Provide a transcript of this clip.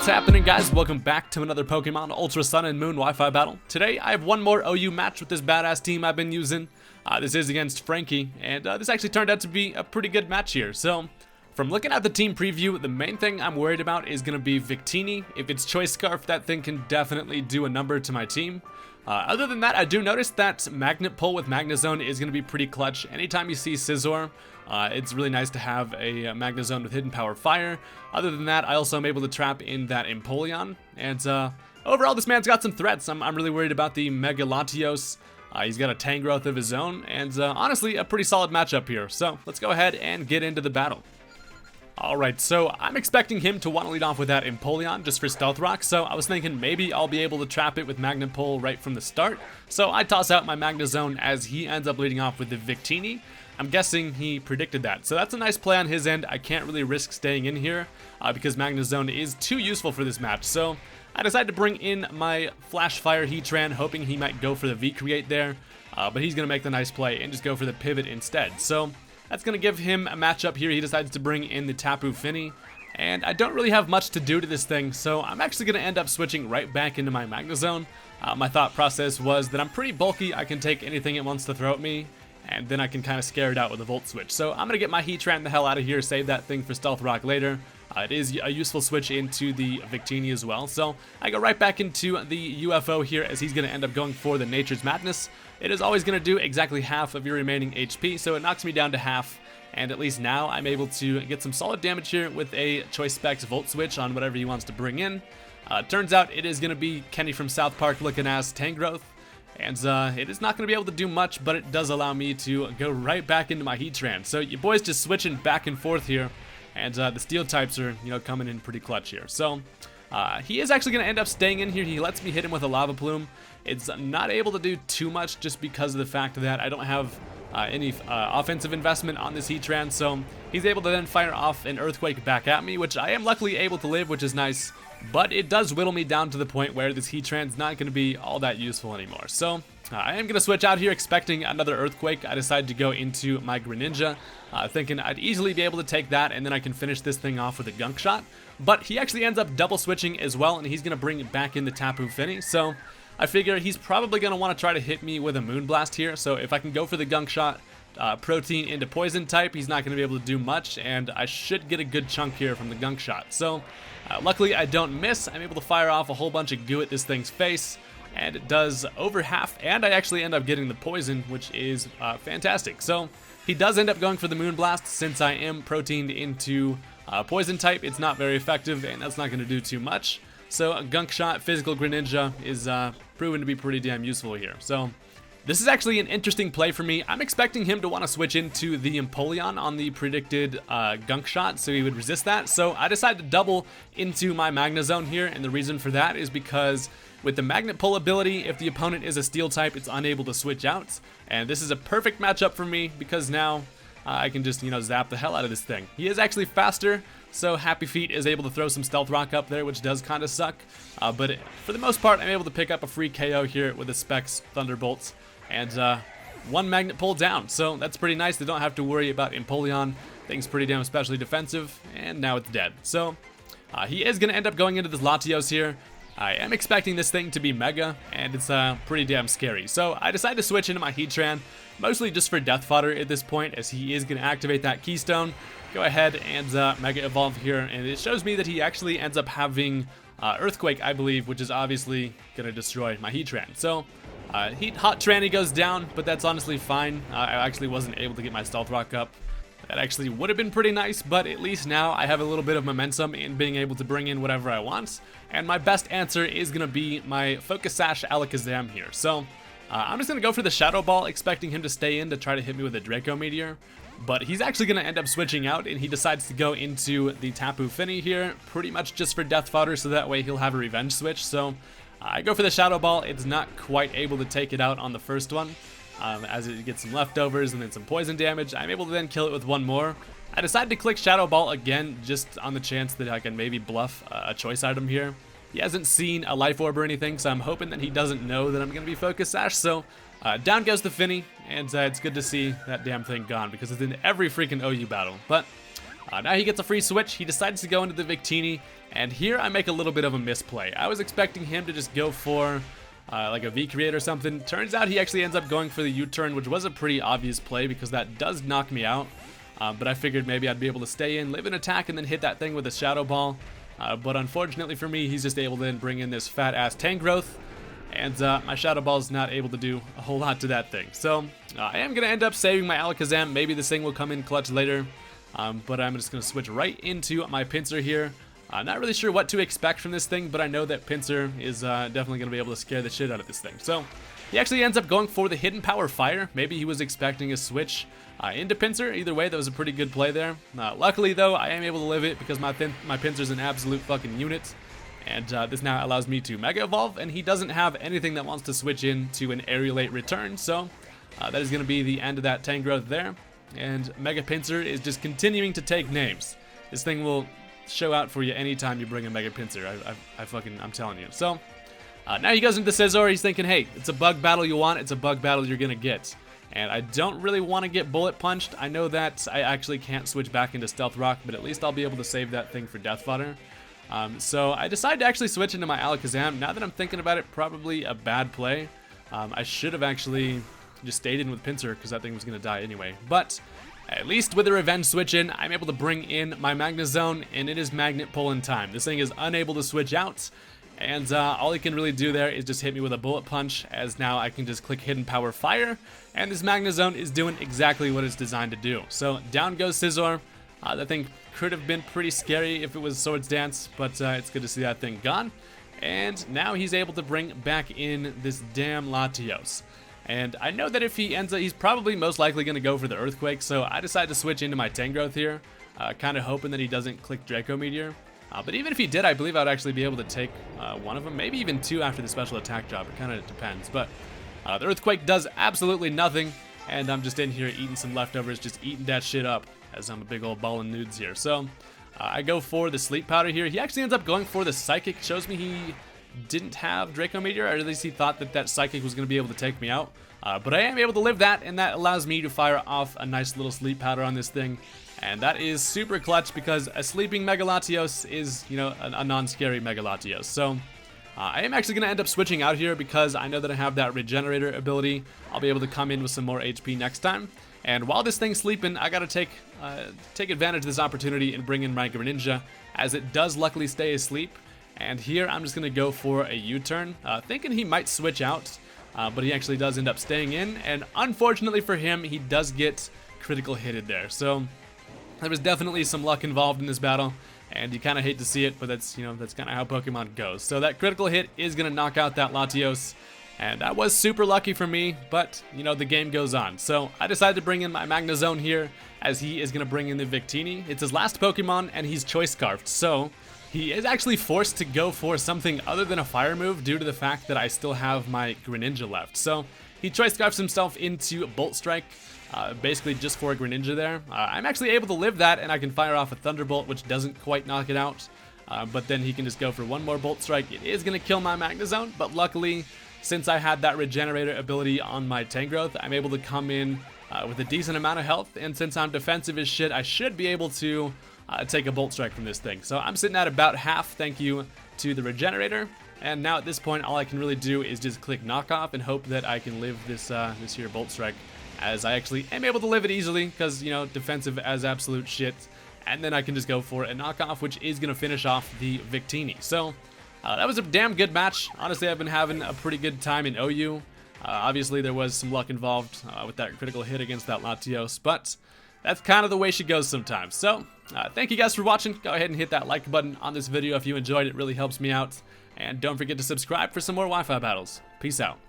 What's happening, guys? Welcome back to another Pokemon Ultra Sun and Moon Wi-Fi battle. Today I have one more OU match with this badass team I've been using. This is against Frankie, and this actually turned out to be a pretty good match here. So from looking at the team preview, the main thing I'm worried about is going to be Victini. If it's Choice Scarf, that thing can definitely do a number to my team. Other than that, I do notice that Magnet Pull with Magnezone is going to be pretty clutch. Anytime you see Scizor, it's really nice to have a Magnezone with Hidden Power Fire. Other than that, I also am able to trap in that Empoleon. And overall, this man's got some threats. I'm really worried about the Mega Latios. He's got a Tangrowth of his own, and honestly, a pretty solid matchup here. So let's go ahead and get into the battle. Alright, so I'm expecting him to want to lead off with that Empoleon just for Stealth Rock, so I was thinking maybe I'll be able to trap it with Magnet Pull right from the start. So I toss out my Magnezone as he ends up leading off with the Victini. I'm guessing he predicted that, so that's a nice play on his end. I can't really risk staying in here because Magnezone is too useful for this match, so I decided to bring in my Flash Fire Heatran, hoping he might go for the V-Create there, but he's going to make the nice play and just go for the Pivot instead. So that's going to give him a matchup here. He decides to bring in the Tapu Fini, and I don't really have much to do to this thing, so I'm actually going to end up switching right back into my Magnezone. My thought process was that I'm pretty bulky, I can take anything it wants to throw at me, and then I can kind of scare it out with a Volt Switch. So I'm going to get my Heatran the hell out of here, save that thing for Stealth Rock later. It is a useful switch into the Victini as well, so I go right back into the UFO here as he's going to end up going for the Nature's Madness. It is always going to do exactly half of your remaining HP, so it knocks me down to half, and at least now I'm able to get some solid damage here with a Choice Specs Volt Switch on whatever he wants to bring in. Turns out it is going to be Kenny from South Park looking ass Tangrowth, and it is not going to be able to do much, but it does allow me to go right back into my Heatran. So you boys just switching back and forth here, and the Steel types are, coming in pretty clutch here. So he is actually going to end up staying in here. He lets me hit him with a Lava Plume. It's not able to do too much just because of the fact that I don't have any offensive investment on this Heatran, so he's able to then fire off an Earthquake back at me, which I am luckily able to live, which is nice, but it does whittle me down to the point where this Heatran's not going to be all that useful anymore. So I am going to switch out here expecting another Earthquake. I decided to go into my Greninja, thinking I'd easily be able to take that, and then I can finish this thing off with a Gunk Shot, but he actually ends up double switching as well, and he's going to bring it back in the Tapu Fini, so I figure he's probably going to want to try to hit me with a Moonblast here, so if I can go for the Gunk Shot, Protein into Poison type, he's not going to be able to do much, and I should get a good chunk here from the Gunk Shot. So luckily I don't miss. I'm able to fire off a whole bunch of goo at this thing's face, and it does over half, and I actually end up getting the Poison, which is fantastic. So he does end up going for the Moonblast. Since I am proteined into Poison type, it's not very effective, and that's not going to do too much. So a Gunk Shot Physical Greninja is proven to be pretty damn useful here. So this is actually an interesting play for me. I'm expecting him to want to switch into the Empoleon on the predicted Gunk Shot, so he would resist that. So I decided to double into my Magnezone here, and the reason for that is because with the Magnet Pull ability, if the opponent is a Steel type, it's unable to switch out. And this is a perfect matchup for me because now I can just, zap the hell out of this thing. He is actually faster, so Happy Feet is able to throw some Stealth Rock up there, which does kind of suck. But for the most part, I'm able to pick up a free KO here with the Specs Thunderbolts. And one Magnet Pull down, so that's pretty nice. They don't have to worry about Empoleon. Thing's pretty damn especially defensive, and now it's dead. So he is going to end up going into this Latios here. I am expecting this thing to be Mega, and it's pretty damn scary. So I decided to switch into my Heatran, mostly just for Death Fodder at this point, as he is going to activate that Keystone. Go ahead and Mega Evolve here, and it shows me that he actually ends up having Earthquake, I believe, which is obviously going to destroy my Heatran. So Hot Tranny goes down, but that's honestly fine. I actually wasn't able to get my Stealth Rock up. That actually would have been pretty nice, but at least now I have a little bit of momentum in being able to bring in whatever I want. And my best answer is going to be my Focus Sash Alakazam here. So I'm just going to go for the Shadow Ball, expecting him to stay in to try to hit me with a Draco Meteor. But he's actually going to end up switching out, and he decides to go into the Tapu Fini here, pretty much just for Death Fodder, so that way he'll have a Revenge Switch. So I go for the Shadow Ball. It's not quite able to take it out on the first one, as it gets some leftovers and then some poison damage. I'm able to then kill it with one more. I decided to click Shadow Ball again, just on the chance that I can maybe bluff a choice item here. He hasn't seen a Life Orb or anything, so I'm hoping that he doesn't know that I'm going to be Focus Sash. So down goes the Fini, and it's good to see that damn thing gone, because it's in every freaking OU battle. But Now he gets a free switch. He decides to go into the Victini, and here I make a little bit of a misplay. I was expecting him to just go for like a V-create or something. Turns out he actually ends up going for the U-turn, which was a pretty obvious play because that does knock me out. But I figured maybe I'd be able to stay in, live an attack, and then hit that thing with a Shadow Ball. But unfortunately for me, he's just able to then bring in this fat-ass tank growth. And my Shadow Ball is not able to do a whole lot to that thing. So I am going to end up saving my Alakazam. Maybe this thing will come in clutch later. But I'm just going to switch right into my Pinsir here. Not really sure what to expect from this thing, but I know that Pinsir is definitely going to be able to scare the shit out of this thing. So he actually ends up going for the Hidden Power Fire. Maybe he was expecting a switch into Pinsir. Either way, that was a pretty good play there. Luckily, though, I am able to live it because my Pinsir's an absolute fucking unit. And this now allows me to Mega Evolve, and he doesn't have anything that wants to switch into an Aerialate return. So that is going to be the end of that tank growth there. And Mega Pinsir is just continuing to take names. This thing will show out for you anytime you bring a Mega Pinsir. I'm telling you. So now he goes into Scizor. He's thinking, hey, it's a bug battle you want. It's a bug battle you're going to get. And I don't really want to get bullet punched. I know that I actually can't switch back into Stealth Rock, but at least I'll be able to save that thing for Death Fodder. So I decided to actually switch into my Alakazam. Now that I'm thinking about it, probably a bad play. I should have actually just stayed in with Pinsir because that thing was going to die anyway. But at least with a revenge switch in, I'm able to bring in my Magnezone, and it is Magnet Pull in time. This thing is unable to switch out, and all he can really do there is just hit me with a Bullet Punch, as now I can just click Hidden Power Fire, and this Magnezone is doing exactly what it's designed to do. So down goes Scizor. That thing could have been pretty scary if it was Swords Dance, but it's good to see that thing gone. And now he's able to bring back in this damn Latios. And I know that if he ends up, he's probably most likely going to go for the Earthquake, so I decided to switch into my Tangrowth here, kind of hoping that he doesn't click Draco Meteor. But even if he did, I believe I'd actually be able to take one of them, maybe even two after the special attack drop. It kind of depends, but the Earthquake does absolutely nothing, and I'm just in here eating some leftovers, just eating that shit up, as I'm a big old ball of nudes here. So I go for the Sleep Powder here. He actually ends up going for the Psychic. Shows me he didn't have Draco Meteor, or at least he thought that that Psychic was going to be able to take me out. But I am able to live that, and that allows me to fire off a nice little Sleep Powder on this thing. And that is super clutch because a sleeping Mega Latios is, you know, a non-scary Mega Latios. So I am actually going to end up switching out here because I know that I have that Regenerator ability. I'll be able to come in with some more HP next time. And while this thing's sleeping, I gotta take advantage of this opportunity and bring in my Greninja, as it does luckily stay asleep. And here I'm just gonna go for a U-turn, thinking he might switch out, but he actually does end up staying in. And unfortunately for him, he does get critical hitted there. So there was definitely some luck involved in this battle, and you kind of hate to see it, but that's, you know, that's kind of how Pokemon goes. So that critical hit is gonna knock out that Latios. And that was super lucky for me, but, you know, the game goes on. So I decided to bring in my Magnezone here, as he is going to bring in the Victini. It's his last Pokemon, and he's Choice Scarfed. So he is actually forced to go for something other than a fire move due to the fact that I still have my Greninja left. So he Choice Scarfs himself into Bolt Strike, basically just for a Greninja there. I'm actually able to live that, and I can fire off a Thunderbolt, which doesn't quite knock it out. But then he can just go for one more Bolt Strike. It is going to kill my Magnezone, but luckily, since I had that Regenerator ability on my Tangrowth, I'm able to come in with a decent amount of health, and since I'm defensive as shit, I should be able to take a Bolt Strike from this thing. So I'm sitting at about half, thank you to the Regenerator, and now at this point, all I can really do is just click Knock Off and hope that I can live this this here Bolt Strike, as I actually am able to live it easily, because, you know, defensive as absolute shit, and then I can just go for a Knock Off, which is going to finish off the Victini. So that was a damn good match. Honestly, I've been having a pretty good time in OU. Obviously, there was some luck involved with that critical hit against that Latios, but that's kind of the way she goes sometimes. So, thank you guys for watching. Go ahead and hit that like button on this video if you enjoyed it. It really helps me out. And don't forget to subscribe for some more Wi-Fi battles. Peace out.